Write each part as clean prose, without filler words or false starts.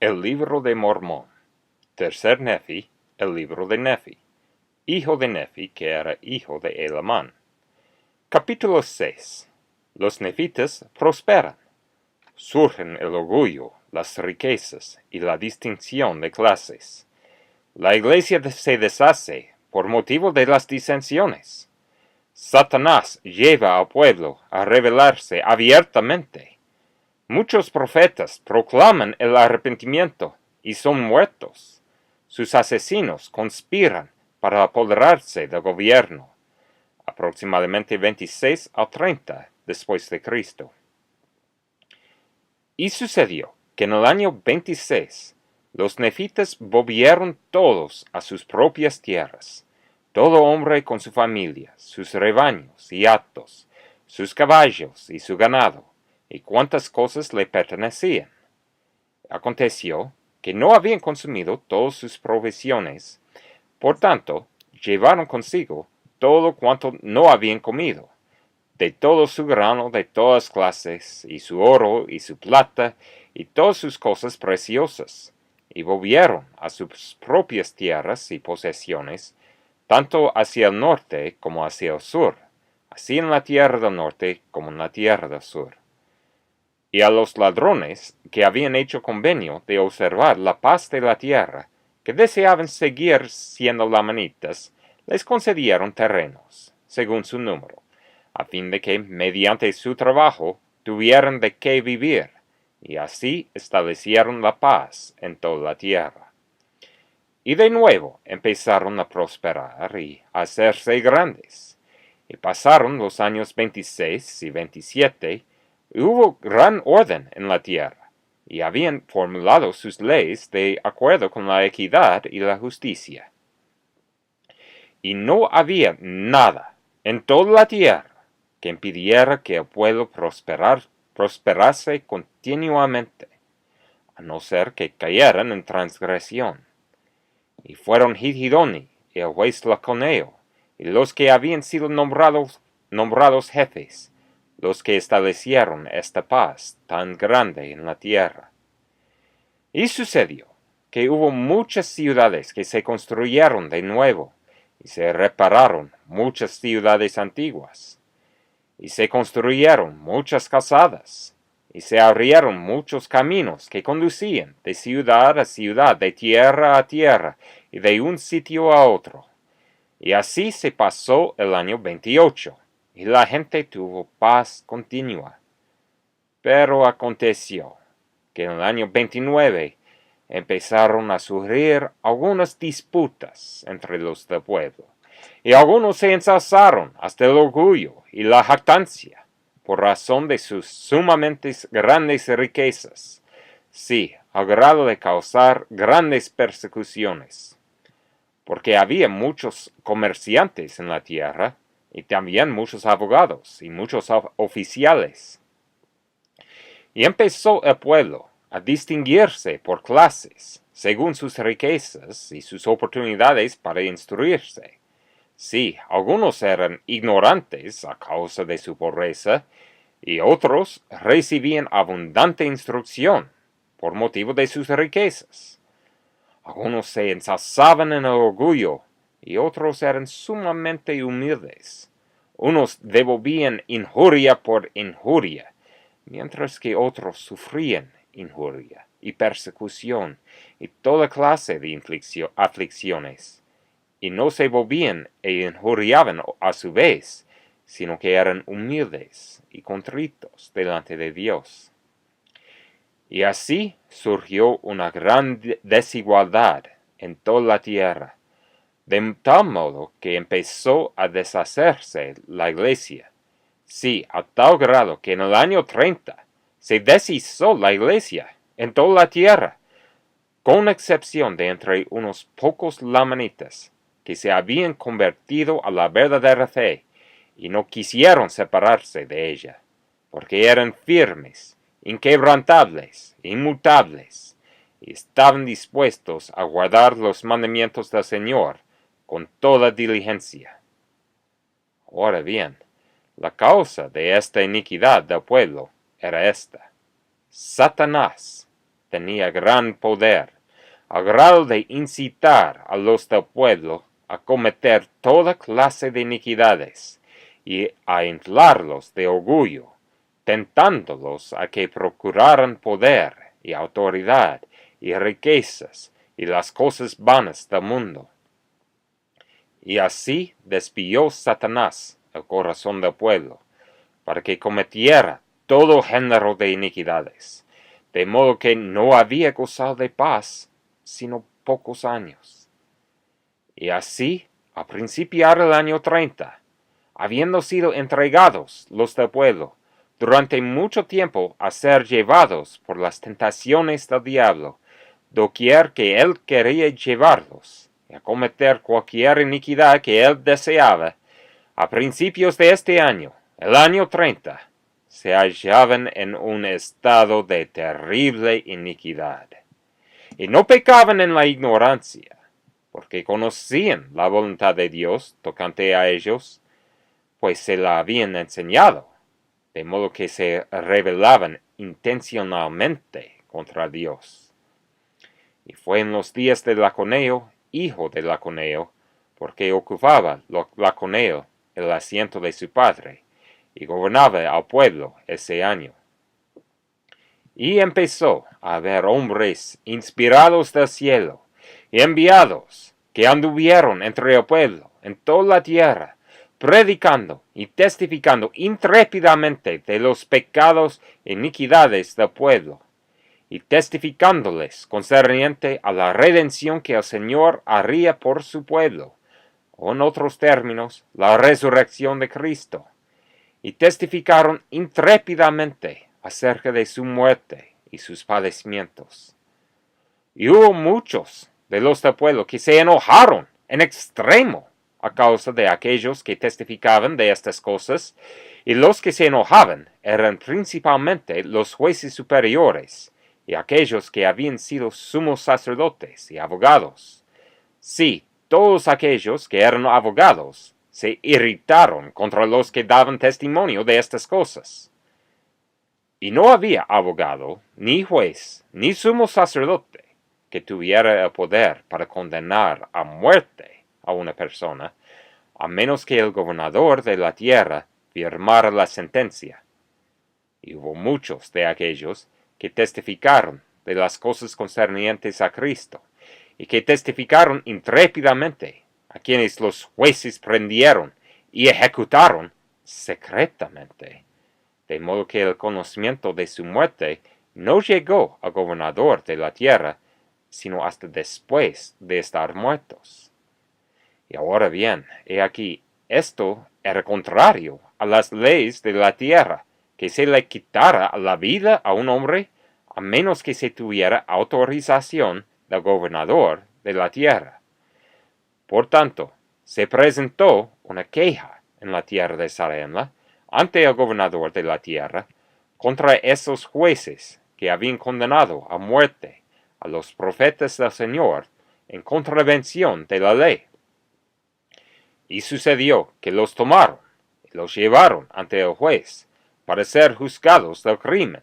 El libro de Mormón. Tercer Nefi, el libro de Nefi. Hijo de Nefi, que era hijo de Elamán. Capítulo 6. Los nefitas prosperan. Surgen el orgullo, las riquezas y la distinción de clases. La iglesia se deshace por motivo de las disensiones. Satanás lleva al pueblo a rebelarse abiertamente. Muchos profetas proclaman el arrepentimiento y son muertos. Sus asesinos conspiran para apoderarse del gobierno. Aproximadamente 26 a 30 después de Cristo. Y sucedió que en el año 26 los nefitas volvieron todos a sus propias tierras, todo hombre con su familia, sus rebaños y hatos, sus caballos y su ganado, y cuantas cosas le pertenecían. Aconteció que no habían consumido todas sus provisiones, por tanto, llevaron consigo todo cuanto no habían comido, de todo su grano de todas clases, y su oro y su plata, y todas sus cosas preciosas, y volvieron a sus propias tierras y posesiones, tanto hacia el norte como hacia el sur, así en la tierra del norte como en la tierra del sur. Y a los ladrones que habían hecho convenio de observar la paz de la tierra, que deseaban seguir siendo lamanitas, les concedieron terrenos, según su número, a fin de que, mediante su trabajo, tuvieran de qué vivir, y así establecieron la paz en toda la tierra. Y de nuevo empezaron a prosperar y a hacerse grandes, y pasaron los años 26 y 27, y hubo gran orden en la tierra, y habían formulado sus leyes de acuerdo con la equidad y la justicia. Y no había nada en toda la tierra que impidiera que el pueblo prosperase continuamente, a no ser que cayeran en transgresión. Y fueron Hidoni y el juez Laconeo, y los que habían sido nombrados jefes, los que establecieron esta paz tan grande en la tierra. Y sucedió que hubo muchas ciudades que se construyeron de nuevo, y se repararon muchas ciudades antiguas, y se construyeron muchas casadas, y se abrieron muchos caminos que conducían de ciudad a ciudad, de tierra a tierra, y de un sitio a otro. Y así se pasó el año 28. Y la gente tuvo paz continua. Pero aconteció que en el año 29 empezaron a surgir algunas disputas entre los del pueblo, y algunos se ensalzaron hasta el orgullo y la jactancia, por razón de sus sumamente grandes riquezas, sí, al grado de causar grandes persecuciones, porque había muchos comerciantes en la tierra, y también muchos abogados y muchos oficiales. Y empezó el pueblo a distinguirse por clases, según sus riquezas y sus oportunidades para instruirse. Sí, algunos eran ignorantes a causa de su pobreza, y otros recibían abundante instrucción por motivo de sus riquezas. Algunos se ensalzaban en el orgullo, y otros eran sumamente humildes. Unos devolvían injuria por injuria, mientras que otros sufrían injuria y persecución y toda clase de aflicciones, y no se volvían e injuriaban a su vez, sino que eran humildes y contritos delante de Dios. Y así surgió una gran desigualdad en toda la tierra, de tal modo que empezó a deshacerse la iglesia. Sí, a tal grado que en el año 30 se deshizo la iglesia en toda la tierra, con excepción de entre unos pocos lamanitas que se habían convertido a la verdadera fe y no quisieron separarse de ella, porque eran firmes, inquebrantables, inmutables, y estaban dispuestos a guardar los mandamientos del Señor con toda diligencia. Ahora bien, la causa de esta iniquidad del pueblo era esta: Satanás, tenía gran poder, al grado de incitar a los del pueblo a cometer toda clase de iniquidades y a inflarlos de orgullo, tentándolos a que procuraran poder y autoridad y riquezas y las cosas vanas del mundo. Y así desvió Satanás el corazón del pueblo, para que cometiera todo género de iniquidades, de modo que no había gozado de paz sino pocos años. Y así, a principiar el año 30, habiendo sido entregados los del pueblo durante mucho tiempo a ser llevados por las tentaciones del diablo, doquier que él quería llevarlos, y a cometer cualquier iniquidad que él deseaba, a principios de este año, el año 30, se hallaban en un estado de terrible iniquidad. Y no pecaban en la ignorancia, porque conocían la voluntad de Dios tocante a ellos, pues se la habían enseñado, de modo que se rebelaban intencionalmente contra Dios. Y fue en los días de Laconeo, hijo de Laconeo, porque ocupaba Laconeo el asiento de su padre, y gobernaba al pueblo ese año. Y empezó a haber hombres inspirados del cielo, y enviados, que anduvieron entre el pueblo en toda la tierra, predicando y testificando intrépidamente de los pecados e iniquidades del pueblo, y testificándoles concerniente a la redención que el Señor haría por su pueblo, o en otros términos, la resurrección de Cristo, y testificaron intrépidamente acerca de su muerte y sus padecimientos. Y hubo muchos de los del pueblo que se enojaron en extremo a causa de aquellos que testificaban de estas cosas, y los que se enojaban eran principalmente los jueces superiores y aquellos que habían sido sumos sacerdotes y abogados. Sí, todos aquellos que eran abogados se irritaron contra los que daban testimonio de estas cosas. Y no había abogado, ni juez, ni sumo sacerdote que tuviera el poder para condenar a muerte a una persona, a menos que el gobernador de la tierra firmara la sentencia. Y hubo muchos de aquellos que testificaron de las cosas concernientes a Cristo, y que testificaron intrépidamente, a quienes los jueces prendieron y ejecutaron secretamente, de modo que el conocimiento de su muerte no llegó al gobernador de la tierra, sino hasta después de estar muertos. Y ahora bien, he aquí, esto era contrario a las leyes de la tierra, que se le quitara la vida a un hombre, a menos que se tuviera autorización del gobernador de la tierra. Por tanto, se presentó una queja en la tierra de Zarehemla ante el gobernador de la tierra contra esos jueces que habían condenado a muerte a los profetas del Señor en contravención de la ley. Y sucedió que los tomaron y los llevaron ante el juez para ser juzgados del crimen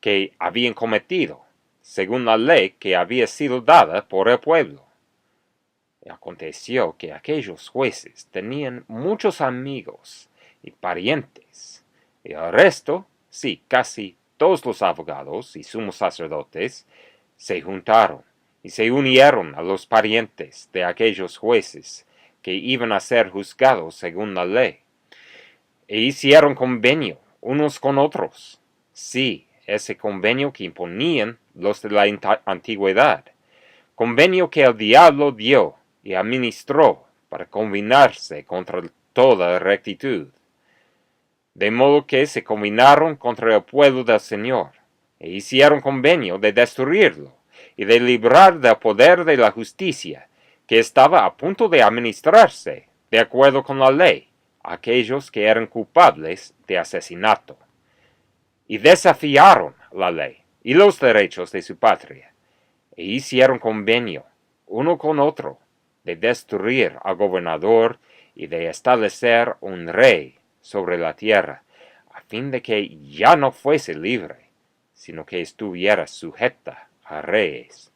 que habían cometido, según la ley que había sido dada por el pueblo. Y aconteció que aquellos jueces tenían muchos amigos y parientes, y el resto, sí, casi todos los abogados y sumos sacerdotes, se juntaron y se unieron a los parientes de aquellos jueces que iban a ser juzgados según la ley, e hicieron convenio unos con otros, sí, ese convenio que imponían los de la antigüedad, convenio que el diablo dio y administró para combinarse contra toda rectitud. De modo que se combinaron contra el pueblo del Señor, e hicieron convenio de destruirlo, y de librar del poder de la justicia, que estaba a punto de administrarse, de acuerdo con la ley, a aquellos que eran culpables de asesinato. Y desafiaron la ley y los derechos de su patria, e hicieron convenio uno con otro de destruir al gobernador y de establecer un rey sobre la tierra, a fin de que ya no fuese libre, sino que estuviera sujeta a reyes,